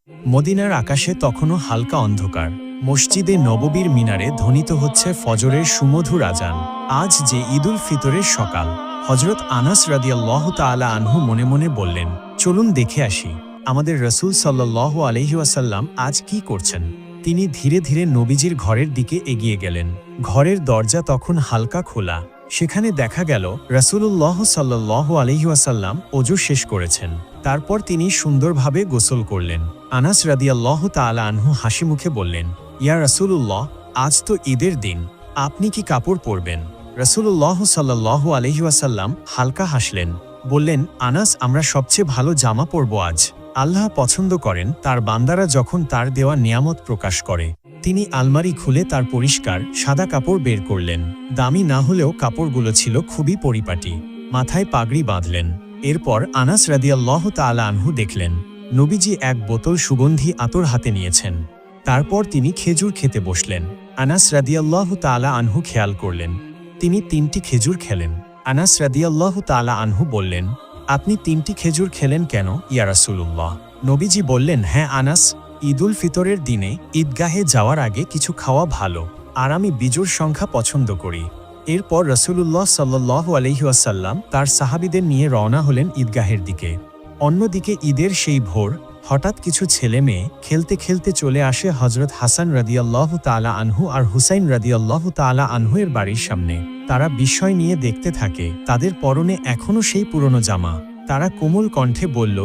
মদিনার আকাশে তখনও হালকা অন্ধকার। মসজিদে নববীর মিনারে ধ্বনিত হচ্ছে ফজরের সুমধুর আজান। আজ যে ঈদুল ফিতরের সকাল। হজরত আনাস রাদিয়াল্লাহু তাআলা আনহু মনে মনে বললেন, চলুন দেখে আসি আমাদের রসূল সাল্লাল্লাহু আলাইহি ওয়াসাল্লাম আজ কি করছেন। তিনি ধীরে ধীরে নবীজির ঘরের দিকে এগিয়ে গেলেন। ঘরের দরজা তখন হালকা খোলা। সেখানে দেখা গেল রাসূলুল্লাহ সাল্লাল্লাহু আলাইহি ওয়াসাল্লাম ওযু শেষ করেছেন। তারপর তিনি সুন্দরভাবে গোসল করলেন। আনাস রাদিয়াল্লাহু তাআলা আনহু হাসি মুখে বললেন, ইয়া রাসূলুল্লাহ, আজ তো ঈদের দিন, আপনি কি কাপড় পরবেন? রাসূলুল্লাহ সাল্লাল্লাহু আলাইহি ওয়াসাল্লাম হালকা হাসলেন, বললেন, আনাস, আমরা সবচেয়ে ভালো জামা পরব আজ। আল্লাহ পছন্দ করেন তার বান্দারা যখন তার দেওয়া নিয়ামত প্রকাশ করে। তিনি আলমারি খুলে তার পরিষ্কার সাদা কাপড় বের করলেন। দামি না হলেও কাপড়গুলো ছিল খুবই পরিপাটি। মাথায় পাগড়ি বাঁধলেন। এরপর আনাস রাদিয়াল্লাহু তাআলা আনহু দেখলেন নবীজি এক বোতল সুগন্ধি আতর হাতে নিয়েছেন। তারপর তিনি খেজুর খেতে বসলেন। আনাস রাদিয়াল্লাহু তাআলা আনহু খেয়াল করলেন তিনি 3টি খেজুর খেলেন। আনাস রাদিয়াল্লাহু তাআলা আনহু বললেন, আপনি 3টি খেজুর খেলেন কেন ইয়া রাসূলুল্লাহ? নবীজি বললেন, হ্যাঁ আনাস, ঈদুল ফিতরের দিনে ঈদগাহে যাওয়ার আগে কিছু খাওয়া ভালো, আর আমি বিজোড় সংখ্যা পছন্দ করি। এরপর রাসূলুল্লাহ সাল্লাল্লাহু আলাইহি ওয়াসাল্লাম তার সাহাবীদের নিয়ে রওনা হলেন ঈদগাহের দিকে। অন্যদিকে ঈদের সেই ভোর হঠাৎ কিছু ছেলে মেয়ে খেলতে খেলতে চলে আসে হযরত হাসান রাদিয়াল্লাহু তাআলা আনহু আর হুসাইন রাদিয়াল্লাহু তাআলা আনহু এর বাড়ির সামনে। তারা বিস্ময় নিয়ে দেখতে থাকে তাদের পরনে এখনো সেই পুরনো জামা। তারা কোমল কণ্ঠে বলল,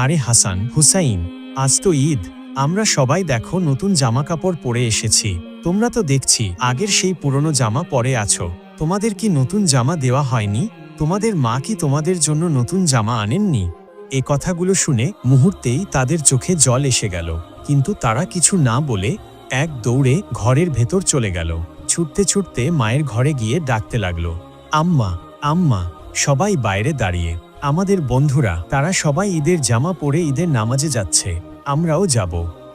আরে হাসান, হুসাইন, আজ তো ঈদ, আমরা সবাই দেখো নতুন জামা কাপড় পরে এসেছি। তোমরা তো দেখছি আগের সেই পুরনো জামা পরে আছো। তোমাদের কি নতুন জামা দেওয়া হয়নি? তোমাদের মা কি তোমাদের জন্য নতুন জামা আনেননি? এ কথাগুলো শুনে মুহূর্তেই তাদের চোখে জল এসে গেল, কিন্তু তারা কিছু না বলে এক দৌড়ে ঘরের ভেতর চলে গেল। ছুটতে ছুটতে মায়ের ঘরে গিয়ে ডাকতে লাগলো, আম্মা, আম্মা। সবাই বাইরে দাঁড়িয়ে। আমাদের বন্ধুরা, তারা সবাই ঈদের জামা পরে ঈদের নামাজে যাচ্ছে, আমরাও যাব।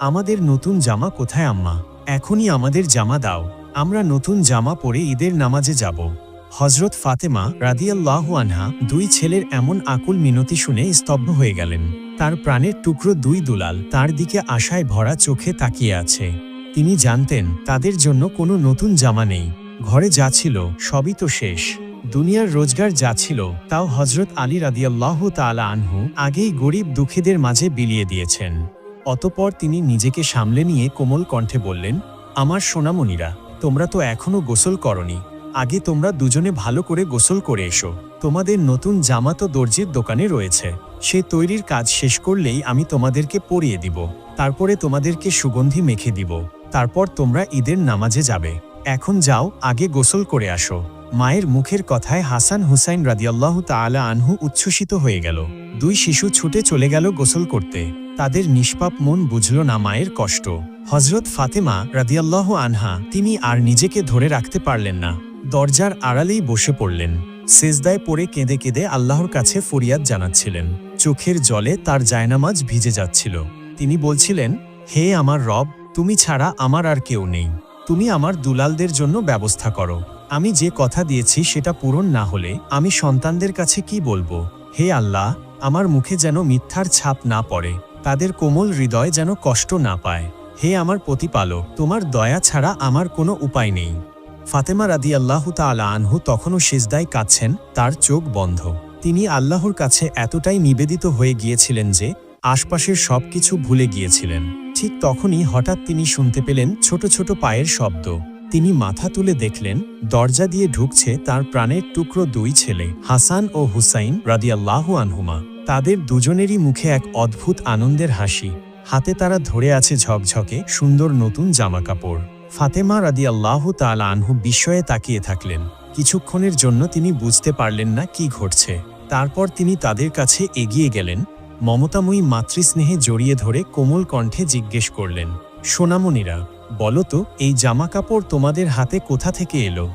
আমাদের নতুন জামা কোথায় আম্মা? এখনই আমাদের জামা দাও, আমরা নতুন জামা পরে ঈদের নামাজে যাব। হযরত ফাতেমা রাদিয়াল্লাহু আনহা 2 ছেলের এমন আকুল মিনতি শুনে স্তব্ধ হয়ে গেলেন। তার প্রাণের টুকরো 2 দুলাল তার দিকে আশায় ভরা চোখে তাকিয়ে আছে। তিনি জানতেন তাদের জন্য কোনো নতুন জামা নেই। ঘরে যা ছিল সবই তো শেষ। দুনিয়ার রোজগার যা ছিল তাও হযরত আলী রাদিয়াল্লাহু তাআলা আনহু আগেই গরিব দুঃখীদের মাঝে বিলিয়ে দিয়েছেন। অতঃপর তিনি নিজেকে সামলে নিয়ে কোমল কণ্ঠে বললেন, আমার সোনামণিরা, তোমরা তো এখনো গোসল করনি। আগে তোমরা দুজনে ভালো করে গোসল করে এসো। তোমাদের নতুন জামা তো দর্জির দোকানে রয়েছে, সে তৈরির কাজ শেষ করলেই আমি তোমাদেরকে পরিয়ে দিব। তারপরে তোমাদেরকে সুগন্ধি মেখে দিব। তারপর তোমরা ঈদের নামাজে যাবে। এখন যাও, আগে গোসল করে আসো। মায়ের মুখের কথায় হাসান হুসাইন রাদিয়াল্লাহু তাআলা আনহু উচ্ছ্বসিত হয়ে গেল। 2 শিশু ছুটে চলে গেল গোসল করতে। তাদের নিষ্পাপ মন বুঝল না মায়ের কষ্ট। হযরত ফাতেমা রাদিয়াল্লাহু আনহা তিনি আর নিজেকে ধরে রাখতে পারলেন না। দরজার আড়ালেই বসে পড়লেন। সেজদায় পড়ে কেঁদে কেঁদে আল্লাহর কাছে ফরিয়াদ জানাচ্ছিলেন। চোখের জলে তার জায়নামাজ ভিজে যাচ্ছিল। তিনি বলছিলেন, হে আমার রব, তুমি ছাড়া আমার আর কেউ নেই। তুমি আমার দুলালদের জন্য ব্যবস্থা করো। আমি যে কথা দিয়েছি সেটা পূরণ না হলে আমি সন্তানদের কাছে কি বলবো? হে আল্লাহ, আমার মুখে যেন মিথ্যার ছাপ না পড়ে, তাদের কোমল হৃদয় যেন কষ্ট না পায়। হে আমার প্রতিপালক, তোমার দয়া ছাড়া আমার কোনো উপায় নেই। ফাতেমা রাদিয়াল্লাহু তাআলা আনহু তখনও সিজদায় কাঁদছেন, তার চোখ বন্ধ। তিনি আল্লাহর কাছে এতটাই নিবেদিত হয়ে গিয়েছিলেন যে আশপাশের সবকিছু ভুলে গিয়েছিলেন। ঠিক তখনই হঠাৎ তিনি শুনতে পেলেন ছোট ছোট পায়ের শব্দ। তিনি মাথা তুলে দেখলেন দরজা দিয়ে ঢুকছে তার প্রাণের টুকরো 2 ছেলে, হাসান ও হুসাইন রাদিয়াল্লাহু আনহুমা। তাদের দুজনেরই মুখে এক অদ্ভুত আনন্দের হাসি। হাতে তারা ধরে আছে ঝকঝকে সুন্দর নতুন জামাকাপড়। ফাতেমা রাদিয়াল্লাহু তাআলা আনহু বিস্ময়ে তাকিয়ে থাকলেন। কিছুক্ষণের জন্য তিনি বুঝতে পারলেন না কি ঘটছে। তারপর তিনি তাদের কাছে এগিয়ে গেলেন। মমতাময়ী মাতৃস্নেহে জড়িয়ে ধরে কোমল কণ্ঠে জিজ্ঞেস করলেন, সোনামণিরা, বলো তো এই জামাকাপড় তোমাদের হাতে কোথা থেকে এলো?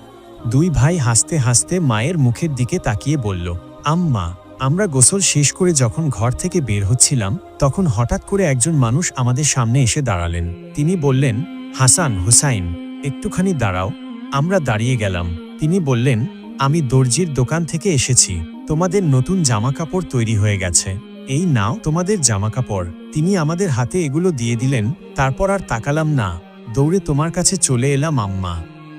2 ভাই হাসতে হাসতে মায়ের মুখের দিকে তাকিয়ে বলল, আম্মা, আমরা গোসল শেষ করে যখন ঘর থেকে বের হচ্ছিলাম তখন হঠাৎ করে একজন মানুষ আমাদের সামনে এসে দাঁড়ালেন। তিনি বললেন, হাসান, হুসাইন, একটুখানি দাঁড়াও। আমরা দাঁড়িয়ে গেলাম। তিনি বললেন, আমি দর্জির দোকান থেকে এসেছি, তোমাদের নতুন জামাকাপড় তৈরি হয়ে গেছে। এই নাও তোমাদের জামাকাপড়। তিনি আমাদের হাতে এগুলো দিয়ে দিলেন, তারপর আর তাকালাম না, দৌড়ে তোমার কাছে চলে এলাম আম্মা।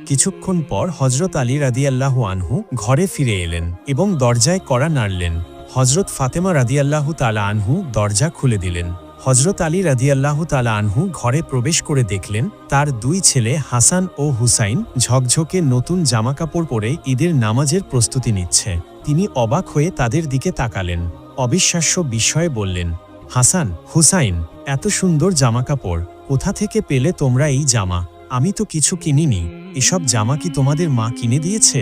কিছুক্ষণ পর হজরত আলী রাদিয়াল্লাহু আনহু ঘরে ফিরে এলেন এবং দরজায় কড়া নাড়লেন। হজরত ফাতেমা রাদিয়াল্লাহু তাআলা আনহু দরজা খুলে দিলেন। হজরত আলী রাদিয়াল্লাহু তাআলা আনহু ঘরে প্রবেশ করে দেখলেন তার দুই ছেলে হাসান ও হুসাইন ঝকঝকে নতুন জামাকাপড় পরে ঈদের নামাজের প্রস্তুতি নিচ্ছে। তিনি অবাক হয়ে তাদের দিকে তাকালেন, অবিশ্বাস্য বিস্ময়ে বললেন, হাসান, হুসাইন, এত সুন্দর জামাকাপড় কোথা থেকে পেলে তোমরা এই জামা? আমি তো কিছু কিনিনি, এসব জামা কি তোমাদের মা কিনে দিয়েছে?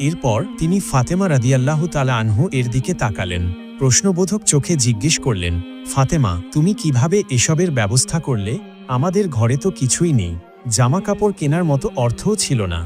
এরপর তিনি ফাতেমা রাদিয়াল্লাহু তাআলা আনহু এর দিকে তাকালেন, প্রশ্নবোধক চোখে জিজ্ঞেস করলেন, ফাতেমা, তুমি কিভাবে এসবের ব্যবস্থা করলে? আমাদের ঘরে তো কিছুই নেই, জামা কাপড় কেনার মতো অর্থও ছিল না।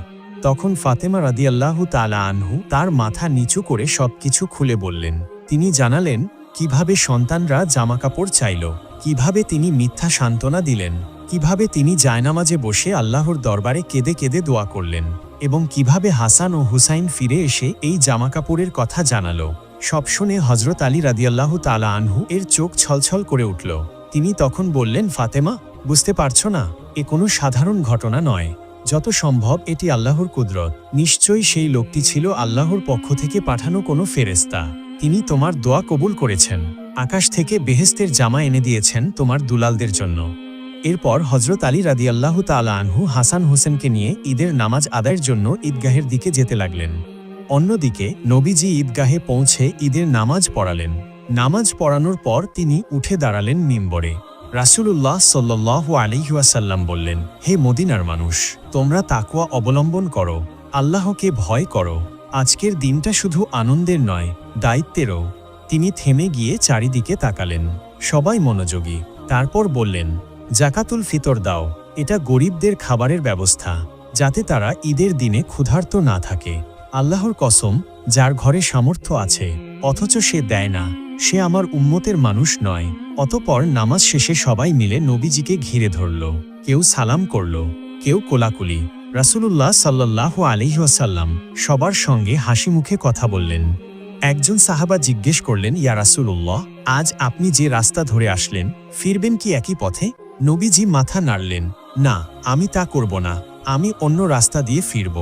তখন ফাতেমা রাদিয়াল্লাহু তাআলা আনহু তার মাথা নিচু করে সবকিছু খুলে বললেন। তিনি জানালেন কিভাবে সন্তানরা জামাকাপড় চাইল, কিভাবে তিনি মিথ্যা সান্ত্বনা দিলেন, কিভাবে তিনি জায়নামাজে বসে আল্লাহর দরবারে কেঁদে কেঁদে দোয়া করলেন, এবং কিভাবে হাসান ও হুসাইন ফিরে এসে এই জামাকাপড়ের কথা জানালো। সব শুনে হজরত আলী রাদিয়াল্লাহু তাআলা আনহু এর চোখ ছলছল করে উঠল। তিনি তখন বললেন, ফাতেমা, বুঝতে পারছো না, এ কোনো সাধারণ ঘটনা নয়, যত সম্ভব এটি আল্লাহর কুদরত। নিশ্চয়ই সেই লোকটি ছিল আল্লাহর পক্ষ থেকে পাঠানো কোনো ফেরেশতা। তিনি তোমার দোয়া কবুল করেছেন, আকাশ থেকে বেহেশতের জামা এনে দিয়েছেন তোমার দুলালদের জন্য। এরপর হজরত আলী রাদিয়াল্লাহু তাআলা আনহু হাসান হোসেনকে নিয়ে ঈদের নামাজ আদায়ের জন্য ঈদগাহের দিকে যেতে লাগলেন। অন্যদিকে নবীজি ঈদগাহে পৌঁছে ঈদের নামাজ পড়ালেন। নামাজ পড়ানোর পর তিনি উঠে দাঁড়ালেন মিম্বরে। রাসূলুল্লাহ সাল্লাল্লাহু আলাইহি ওয়াসাল্লাম বললেন, হে মদিনার মানুষ, তোমরা তাকওয়া অবলম্বন করো, আল্লাহকে ভয় করো। আজকের দিনটা শুধু আনন্দের নয়, দায়িত্বেরও। তিনি থেমে গিয়ে চারিদিকে তাকালেন, সবাই মনোযোগী। তারপর বললেন, জাকাতুল ফিতর দাও, এটা গরিবদের খাবারের ব্যবস্থা, যাতে তারা ঈদের দিনে ক্ষুধার্ত না থাকে। আল্লাহর কসম, যার ঘরে সামর্থ্য আছে অথচ সে দেয় না, সে আমার উম্মতের মানুষ নয়। অতঃপর নামাজ শেষে সবাই মিলে নবীজিকে ঘিরে ধরল, কেউ সালাম করল, কেউ কোলাকুলি। রাসূলুল্লাহ সাল্লাল্লাহু আলাইহি ওয়াসাল্লাম সবার সঙ্গে হাসি মুখে কথা বললেন। একজন সাহাবা জিজ্ঞেস করলেন, ইয়া রাসূলুল্লাহ, আজ আপনি যে রাস্তা ধরে আসলেন, ফিরবেন কি একই পথে? নবীজি মাথা নাড়লেন, না, আমি তা করব না, আমি অন্য রাস্তা দিয়ে ফিরব,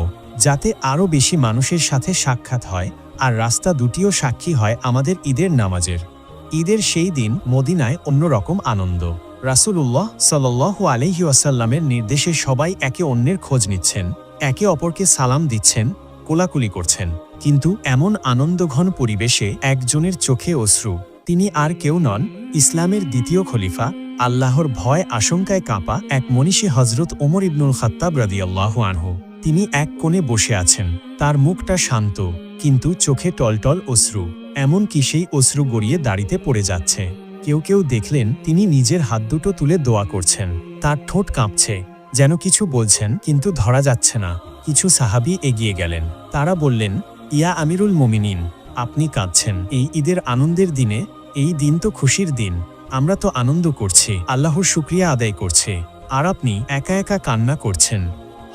যাতে আরও বেশি মানুষের সাথে সাক্ষাৎ হয়, আর রাস্তা দুটিও সাক্ষী হয় আমাদের ঈদের নামাজের। ঈদের সেই দিন মদিনায় অন্যরকম আনন্দ। রাসূলুল্লাহ সাল্লাল্লাহু আলাইহি ওয়াসাল্লামের নির্দেশে সবাই একে অন্যের খোঁজ নিচ্ছেন, একে অপরকে সালাম দিচ্ছেন, কোলাকুলি করছেন। কিন্তু এমন আনন্দঘন পরিবেশে একজনের চোখে অশ্রু। তিনি আর কেউ নন, ইসলামের দ্বিতীয় খলিফা, আল্লাহর ভয় আশঙ্কায় কাঁপা এক মনীষী হজরত ওমর ইবনুল খাত্তাব রাদিয়াল্লাহু আনহু। তিনি এক কোণে বসে আছেন, তার মুখটা শান্ত, কিন্তু চোখে টলটল অশ্রু, এমনকি সেই অশ্রু গড়িয়ে দাড়িতে পড়ে যাচ্ছে। কেউ কেউ দেখলেন তিনি নিজের হাত দুটো তুলে দোয়া করছেন, তার ঠোঁট কাঁপছে, যেন কিছু বলছেন কিন্তু ধরা যাচ্ছে না। কিছু সাহাবী এগিয়ে গেলেন, তারা বললেন, ইয়া আমিরুল মুমিনিন, আপনি কাঁদছেন এই ঈদের আনন্দের দিনে? এই দিন তো খুশির দিন, আমরা তো আনন্দ করছি, আল্লাহর শুকরিয়া আদায় করছি, আর আপনি একা একা কান্না করছেন।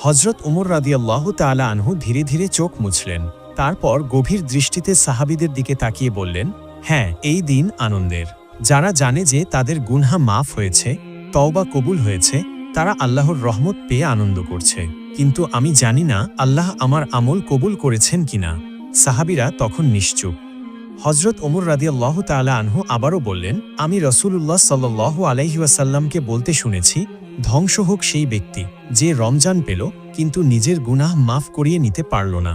হজরত ওমর রাদিয়াল্লাহু তাআলা আনহু ধীরে ধীরে চোখ মুছলেন, তারপর গভীর দৃষ্টিতে সাহাবীদের দিকে তাকিয়ে বললেন, হ্যাঁ, এই দিন আনন্দের। যারা জানে যে তাদের গুনহা মাফ হয়েছে, তওবা কবুল হয়েছে, তারা আল্লাহর রহমত পেয়ে আনন্দ করছে। কিন্তু আমি জানি না আল্লাহ আমার আমল কবুল করেছেন কিনা। সাহাবীরা তখন নিশ্চুপ। হজরত ওমর রাদিয়াল্লাহু তাআলা আনহু আবারও বললেন, আমি রাসূলুল্লাহ সাল্লাল্লাহু আলাইহি ওয়াসাল্লামকে বলতে শুনেছি, ধ্বংস হোক সেই ব্যক্তি যে রমজান পেল কিন্তু নিজের গুনাহ মাফ করিয়ে নিতে পারল না।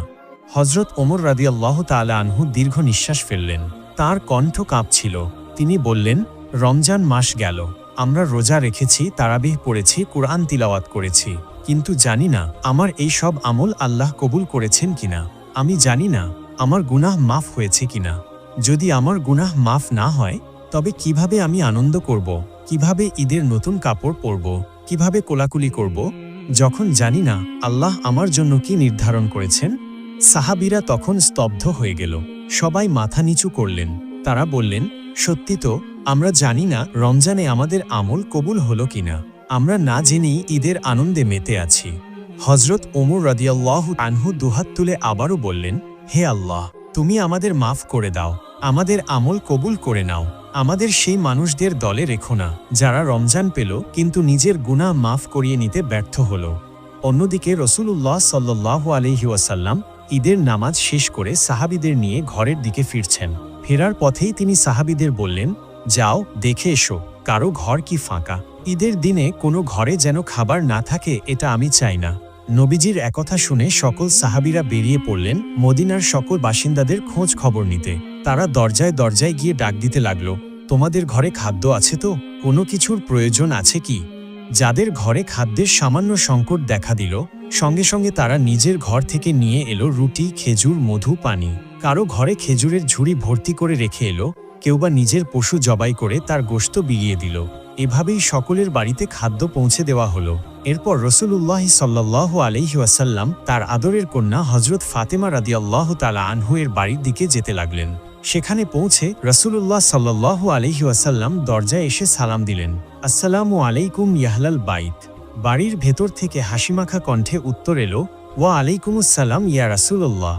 হজরত ওমর রাদিয়াল্লাহু তাআলা আনহু দীর্ঘ নিঃশ্বাস ফেললেন, তার কণ্ঠ কাঁপছিল। তিনি বললেন, রমজান মাস গেল, আমরা রোজা রেখেছি, তারাবিহ পড়েছি, কুরআন তিলাওয়াত করেছি, কিন্তু জানি না আমার এই সব আমল আল্লাহ কবুল করেছেন কিনা। আমি জানি না আমার গুনাহ মাফ হয়েছে কিনা। যদি আমার গুনাহ মাফ না হয়, তবে কিভাবে আমি আনন্দ করব, কিভাবে ঈদের নতুন কাপড় পরব, কিভাবে কোলাকুলি করব, যখন জানি না আল্লাহ আমার জন্য কি নির্ধারণ করেছেন? সাহাবীরা তখন স্তব্ধ হয়ে গেল, সবাই মাথা নিচু করলেন। তারা বললেন, সত্যি তো, আমরা জানি না রমজানে আমাদের আমল কবুল হলো কিনা, আমরা না জেনেই ঈদের আনন্দে মেতে আছি। হজরত ওমর রাদিয়াল্লাহু আনহু দুহাত তুলে আবারও বললেন, হে আল্লাহ, তুমি আমাদের মাফ করে দাও, আমাদের আমল কবুল করে নাও, আমাদের সেই মানুষদের দলে রেখো না যারা রমজান পেল কিন্তু নিজের গুনাহ মাফ করিয়ে নিতে ব্যর্থ হল। অন্যদিকে রাসূলুল্লাহ সাল্লাল্লাহু আলাইহি ওয়াসাল্লাম ঈদের নামাজ শেষ করে সাহাবীদের নিয়ে ঘরের দিকে ফিরছেন। ফেরার পথেই তিনি সাহাবীদের বললেন, যাও দেখে এসো কারো ঘর কি ফাঁকা। ঈদের দিনে কোনো ঘরে যেন খাবার না থাকে, এটা আমি চাই না। নবীজির একথা শুনে সকল সাহাবীরা বেরিয়ে পড়লেন মদিনার সকল বাসিন্দাদের খোঁজ খবর নিতে। তারা দরজায় দরজায় গিয়ে ডাক দিতে লাগলো, তোমাদের ঘরে খাদ্য আছে তো? কোনো কিছুর প্রয়োজন আছে কি? যাদের ঘরে খাদ্যের সামান্য সংকট দেখা দিল, সঙ্গে সঙ্গে তারা নিজের ঘর থেকে নিয়ে এলো রুটি, খেজুর, মধু, পানি। কারো ঘরে খেজুরের ঝুড়ি ভর্তি করে রেখে এলো, কেউ বা নিজের পশু জবাই করে তার গোশত বিলিয়ে দিল। এভাবেই সকলের বাড়িতে খাদ্য পৌঁছে দেওয়া হলো। এরপর রাসূলুল্লাহ সাল্লাল্লাহু আলাইহি ওয়াসাল্লাম তার আদরের কন্যা হযরত ফাতেমা রাদিয়াল্লাহু তাআলা আনহু এর বাড়ির দিকে যেতে লাগলেন। সেখানে পৌঁছে রাসূলুল্লাহ সাল্লাল্লাহু আলাইহি ওয়াসাল্লাম দরজায় এসে সালাম দিলেন, আসসালামু আলাইকুম ইয়াহলাল বাইত। বাড়ির ভেতর থেকে হাসিমাখা কণ্ঠে উত্তর এলো, ওয়া আলাইকুমুস সালাম ইয়া রাসূলুল্লাহ।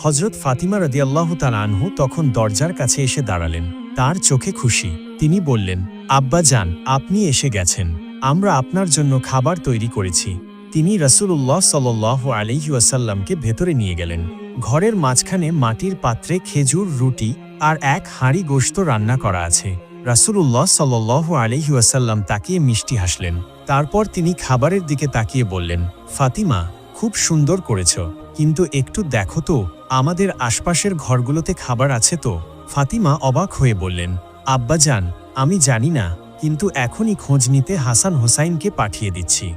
হযরত ফাতিমা রাদিয়াল্লাহু তাআলা আনহু তখন দরজার কাছে এসে দাঁড়ালেন। তার চোখে খুশি। তিনি বললেন, আব্বা যান, আপনি এসে গেছেন। আমরা আপনার জন্য খাবার তৈরি করেছি। তিনি রাসূলুল্লাহ সাল্লাল্লাহু আলাইহি ওয়াসাল্লামকে ভেতরে নিয়ে গেলেন। ঘরের মাঝখানে মাটির পাত্রে খেজুর, রুটি আর এক হাঁড়ি গোশত রান্না করা আছে। রাসূলুল্লাহ সাল্লাল্লাহু আলাইহি ওয়াসাল্লাম তাকিয়ে মিষ্টি হাসলেন। তারপর তিনি খাবারের দিকে তাকিয়ে বললেন, ফাতিমা, খুব সুন্দর করেছ, কিন্তু একটু দেখো তো আমাদের আশপাশের ঘরগুলোতে খাবার আছে তো? ফাতিমা অবাক হয়ে বললেন, আব্বাজান, আমি জানি না, কিন্তু এখনই খোঁজ নিতে হাসান হোসাইনকে পাঠিয়ে দিচ্ছি।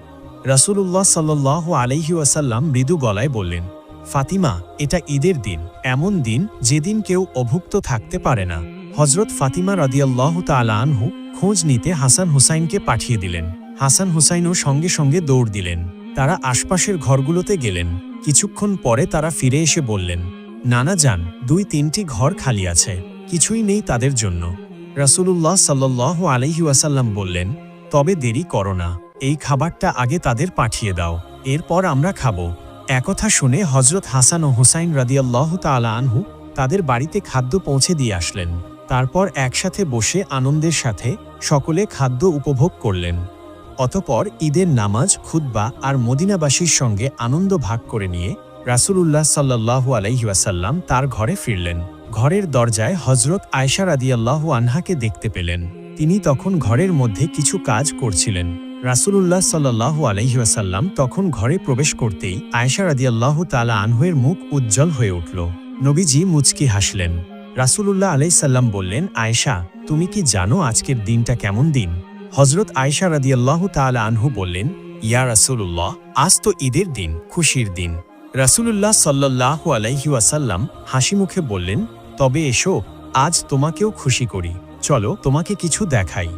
রাসূলুল্লাহ সাল্লাল্লাহু আলাইহি ওয়াসাল্লাম মৃদু গলায় বললেন, ফাতিমা, এটা ঈদের দিন, এমন দিন যেদিন কেউ অভুক্ত থাকতে পারে না। হযরত ফাতিমা রাদিয়াল্লাহু তাআলা আনহু খোঁজ নিতে হাসান হোসাইনকে পাঠিয়ে দিলেন। হাসান হোসাইনও সঙ্গে সঙ্গে দৌড় দিলেন। তারা আশপাশের ঘরগুলোতে গেলেন। কিছুক্ষণ পরে তারা ফিরে এসে বললেন, নানা যান, 2-3টি ঘর খালি আছে, কিছুই নেই তাদের জন্য। রাসূলুল্লাহ সাল্লাল্লাহু আলাইহি ওয়াসাল্লাম বললেন, তবে দেরি করো না, এই খাবারটা আগে তাদের পাঠিয়ে দাও, এরপর আমরা খাবো। একথা শুনে হযরত হাসান ও হুসাইন রাদিয়াল্লাহু তাআলা আনহু তাদের বাড়িতে খাদ্য পৌঁছে দিয়ে আসলেন। তারপর একসাথে বসে আনন্দের সাথে সকলে খাদ্য উপভোগ করলেন। অতঃপর ঈদের নামাজ, খুতবা আর মদিনাবাসীর সঙ্গে আনন্দ ভাগ করে নিয়ে রাসূলুল্লাহ সাল্লাল্লাহু আলাইহি ওয়াসাল্লাম তার ঘরে ফিরলেন। ঘরের দরজায় হযরত আয়েশা রাদিয়াল্লাহু আনহাকে দেখতে পেলেন। তিনি তখন ঘরের মধ্যে কিছু কাজ করছিলেন। রাসূলুল্লাহ সাল্লাল্লাহু আলাইহি ওয়াসাল্লাম তখন ঘরে প্রবেশ করতেই আয়েশা রাদিয়াল্লাহু তাআলা আনহুর মুখ উজ্জ্বল হয়ে উঠল। নবীজি মুচকি হাসলেন। রাসূলুল্লাহ আলাইহিস সালাম বললেন, আয়েশা, তুমি কি জানো আজকের দিনটা কেমন দিন? হযরত আয়েশা রাদিয়াল্লাহু তাআলা আনহু বললেন, ইয়া রাসূলুল্লাহ, আজ তো ঈদের দিন, খুশির দিন। রাসূলুল্লাহ সাল্লাল্লাহু আলাইহি ওয়াসাল্লাম হাসি মুখে বললেন, তবে এসো, আজ তোমাকেও খুশি করি, চলো তোমাকে কিছু দেখাই।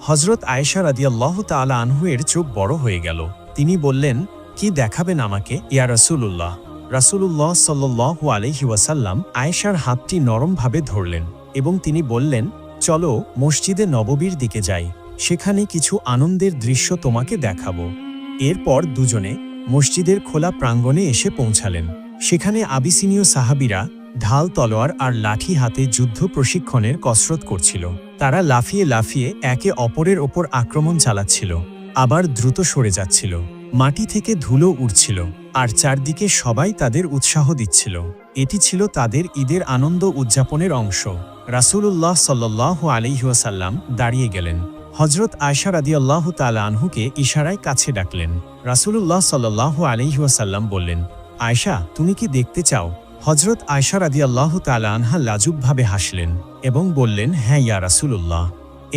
হযরত আয়েশা রাদিয়াল্লাহু তাআলা আনহুর চোখ বড় হয়ে গেল। তিনি বললেন, কি দেখাবেন আমাকে ইয়া রাসূলুল্লাহ? রাসূলুল্লাহ সাল্লাল্লাহু আলাইহি ওয়াসাল্লাম আয়েশার হাতটি নরমভাবে ধরলেন এবং তিনি বললেন, চলো মসজিদে নববীর দিকে যাই, সেখানে কিছু আনন্দের দৃশ্য তোমাকে দেখাবো। এরপর দুজনে মসজিদের খোলা প্রাঙ্গণে এসে পৌঁছালেন। সেখানে আবিসিনীয় সাহাবীরা ঢাল, তলোয়ার আর লাঠি হাতে যুদ্ধ প্রশিক্ষণের কসরত করছিল। তারা লাফিয়ে লাফিয়ে একে অপরের ওপর আক্রমণ চালাচ্ছিল, আবার দ্রুত সরে যাচ্ছিল। মাটি থেকে ধুলো উড়ছিল আর চারদিকে সবাই তাদের উৎসাহ দিচ্ছিল। এটি ছিল তাদের ঈদের আনন্দ উদযাপনের অংশ। রাসূলুল্লাহ সাল্লাল্লাহু আলাইহি ওয়াসাল্লাম দাঁড়িয়ে গেলেন। হযরত আয়েশা রাদিয়াল্লাহু তাআলা আনহুকে ইশারায় কাছে ডাকলেন। রাসূলুল্লাহ সাল্লাল্লাহু আলাইহি ওয়াসাল্লাম বললেন, আয়েশা, তুমি কি দেখতে চাও? হযরত আয়েশা রাদিয়াল্লাহু তাআলা আনহা লাজুকভাবে হাসলেন এবং বললেন, হ্যাঁ ইয়া রাসূলুল্লাহ।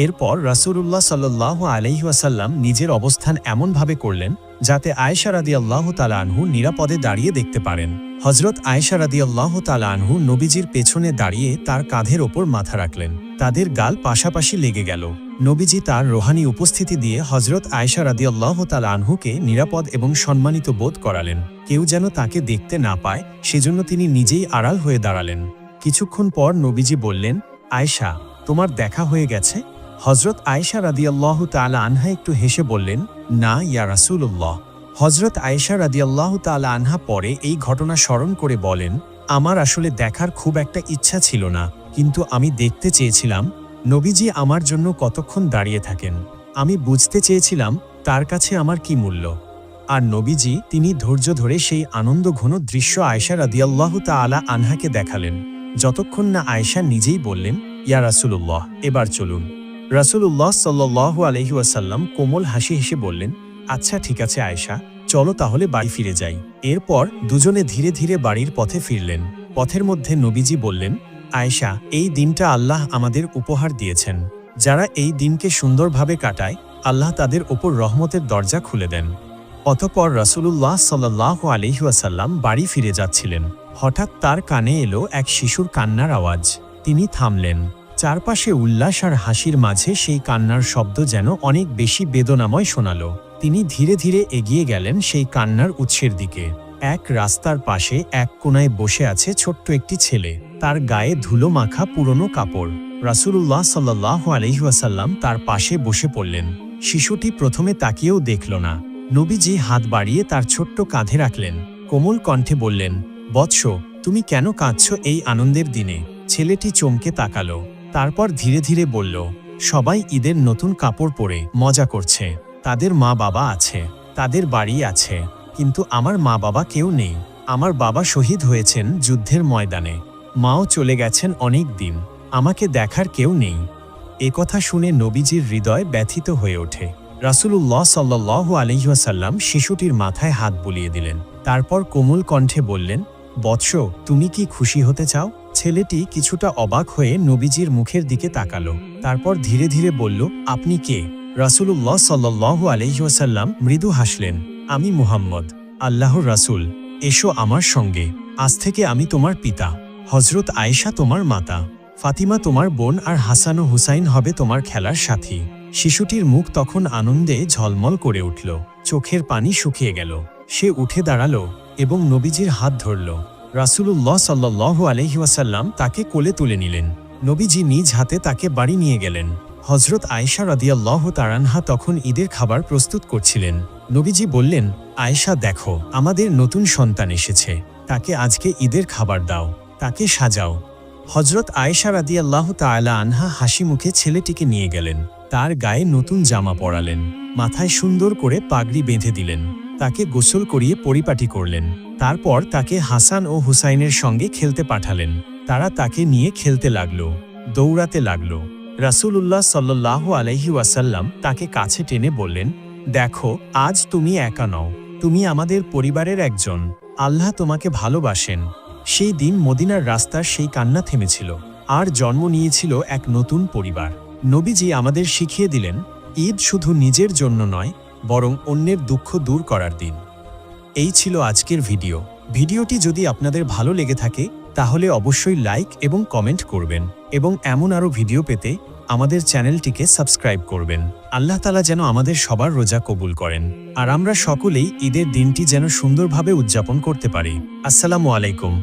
এরপর রাসূলুল্লাহ সাল্লাল্লাহু আলাইহি ওয়াসাল্লাম নিজের অবস্থান এমনভাবে করলেন যাতে আয়েশা রাদিয়াল্লাহু তাআলা আনহু নিরাপদে দাঁড়িয়ে দেখতে পারেন। হযরত আয়েশা রাদিয়াল্লাহু তাআলা আনহু নবীজির পেছনে দাঁড়িয়ে তার কাঁধের ওপর মাথা রাখলেন। তাদের গাল পাশাপাশি লেগে গেল। নবীজি তার রোহানি উপস্থিতি দিয়ে হযরত আয়েশা রাদিয়াল্লাহু তাআলা আনহুকে নিরাপদ এবং সম্মানিত বোধ করালেন। কেউ যেন তাকে দেখতে না পায়, সেজন্য তিনি নিজেই আড়াল হয়ে দাঁড়ালেন। কিছুক্ষণ পর নবীজি বললেন, আয়েশা, তোমার দেখা হয়ে গেছে? হযরত আয়েশা রাদিয়াল্লাহু তাআলা আনহা একটু হেসে বললেন, না ইয়া রাসূলুল্লাহ। হযরত আয়েশা রাদিয়াল্লাহু তাআলা আনহা পরে এই ঘটনা স্মরণ করে বলেন, আমার আসলে দেখার খুব একটা ইচ্ছা ছিল না, কিন্তু আমি দেখতে চেয়েছিলাম নবীজি আমার জন্য কতক্ষণ দাঁড়িয়ে থাকেন। আমি বুঝতে চেয়েছিলাম তার কাছে আমার কি মূল্য। আর নবীজি তিনি ধৈর্য ধরে সেই আনন্দঘন দৃশ্য আয়েশা রাদিয়াল্লাহু তাআলা আনহাকে দেখালেন, যতক্ষণ না আয়েশা নিজেই বললেন, ইয়া রাসূলুল্লাহ, এবার চলুন। রাসূলুল্লাহ সাল্লাল্লাহু আলাইহি ওয়াসাল্লাম কোমল হাসি হেসে বললেন, আচ্ছা ঠিক আছে আয়েশা, চলো তাহলে বাড়ি ফিরে যাই। এরপর দুজনে ধীরে ধীরে বাড়ির পথে ফিরলেন। পথের মধ্যে নবীজি বললেন, আয়েশা, এই দিনটা আল্লাহ আমাদের উপহার দিয়েছেন। যারা এই দিনকে সুন্দরভাবে কাটায়, আল্লাহ তাদের ওপর রহমতের দরজা খুলে দেন। অতঃপর রাসূলুল্লাহ সাল্লাল্লাহু আলাইহি ওয়াসাল্লাম বাড়ি ফিরে যাচ্ছিলেন। হঠাৎ তার কানে এলো এক শিশুর কান্নার আওয়াজ। তিনি থামলেন। চারপাশে উল্লাস আর হাসির মাঝে সেই কান্নার শব্দ যেন অনেক বেশি বেদনাময় শোনালো। তিনি ধীরে ধীরে এগিয়ে গেলেন সেই কান্নার উৎসের দিকে। এক রাস্তার পাশে এক কোণায় বসে আছে ছোট্ট একটি ছেলে, তার গায়ে ধুলো মাখা পুরনো কাপড়। রাসূলুল্লাহ সাল্লাল্লাহু আলাইহি ওয়াসাল্লাম তার পাশে বসে পড়লেন। শিশুটি প্রথমে তাকিয়েও দেখল না। নবীজি হাত বাড়িয়ে তার ছোট্ট কাঁধে রাখলেন। কোমল কণ্ঠে বললেন, বৎস, তুমি কেন কাঁদছ এই আনন্দের দিনে? ছেলেটি চমকে তাকালো। তারপর ধীরে ধীরে বলল, সবাই ঈদের নতুন কাপড় পরে মজা করছে। তাদের মা বাবা আছে, তাদের বাড়ি আছে, কিন্তু আমার মা বাবা কেউ নেই। আমার বাবা শহীদ হয়েছেন যুদ্ধের ময়দানে, মাও চলে গেছেন অনেক দিন, আমাকে দেখার কেউ নেই। এ কথা শুনে নবীজির হৃদয় ব্যথিত হয়ে ওঠে। রাসূলুল্লাহ সাল্লাল্লাহু আলাইহি ওয়াসাল্লাম শিশুটির মাথায় হাত বুলিয়ে দিলেন। তারপর কোমল কণ্ঠে বললেন, বৎস, তুমি কি খুশি হতে চাও? ছেলেটি কিছুটা অবাক হয়ে নবীজির মুখের দিকে তাকালো। তারপর ধীরে ধীরে বলল, আপনি কে? রাসূলুল্লাহ সাল্লাল্লাহু আলাইহি ওয়াসাল্লাম মৃদু হাসলেন, আমি মুহাম্মদ, আল্লাহর রাসূল। এসো আমার সঙ্গে। আজ থেকে আমি তোমার পিতা, হযরত আয়েশা তোমার মাতা, ফাতিমা তোমার বোন, আর হাসান ও হুসাইন হবে তোমার খেলার সাথী। শিশুটির মুখ তখন আনন্দে ঝলমল করে উঠল, চোখের পানি শুকিয়ে গেল। সে উঠে দাঁড়ালো এবং নবীজির হাত ধরল। রাসূলুল্লাহ সাল্লাল্লাহু আলাইহি ওয়াসাল্লাম তাকে কোলে তুলে নিলেন। নবীজি নিজ হাতে তাকে বাড়ি নিয়ে গেলেন। হযরত আয়েশা রাদিয়াল্লাহু তাআলা আনহা তখন ঈদের খাবার প্রস্তুত করছিলেন। নবীজি বললেন, আয়েশা, দেখো, আমাদের নতুন সন্তান এসেছে, তাকে আজকে ঈদের খাবার দাও, তাকে সাজাও। হযরত আয়েশা রাদিয়াল্লাহু তাআলা আনহা হাসি মুখে ছেলেটিকে নিয়ে গেলেন। তার গায়ে নতুন জামা পরালেন, মাথায় সুন্দর করে পাগড়ি বেঁধে দিলেন, তাকে গোসল করিয়ে পরিপাটি করলেন। তারপর তাকে হাসান ও হুসাইনের সঙ্গে খেলতে পাঠালেন। তারা তাকে নিয়ে খেলতে লাগলো, দৌড়াতে লাগলো। রাসূলুল্লাহ সাল্লাল্লাহু আলাইহি ওয়াসাল্লাম তাকে কাছে টেনে বললেন, দেখো, আজ তুমি একা নও, তুমি আমাদের পরিবারের একজন। আল্লাহ তোমাকে ভালোবাসেন। সেই দিন মদিনার রাস্তার সেই কান্না থেমেছিল, আর জন্ম নিয়েছিল এক নতুন পরিবার। নবীজি আমাদের শিখিয়ে দিলেন, ঈদ শুধু নিজের জন্য নয়, বরং অন্যের দুঃখ দূর করার দিন। এই ছিল আজকের ভিডিওটি যদি আপনাদের ভালো লেগে থাকে তাহলে অবশ্যই লাইক এবং কমেন্ট করবেন, এবং এমন আরও ভিডিও পেতে আমাদের চ্যানেলটিকে সাবস্ক্রাইব করবেন। আল্লাহ তাআলা যেন আমাদের সবার রোজা কবুল করেন, আর আমরা সকলেই ঈদের দিনটি যেন সুন্দরভাবে উদযাপন করতে পারি। আসসালামু আলাইকুম।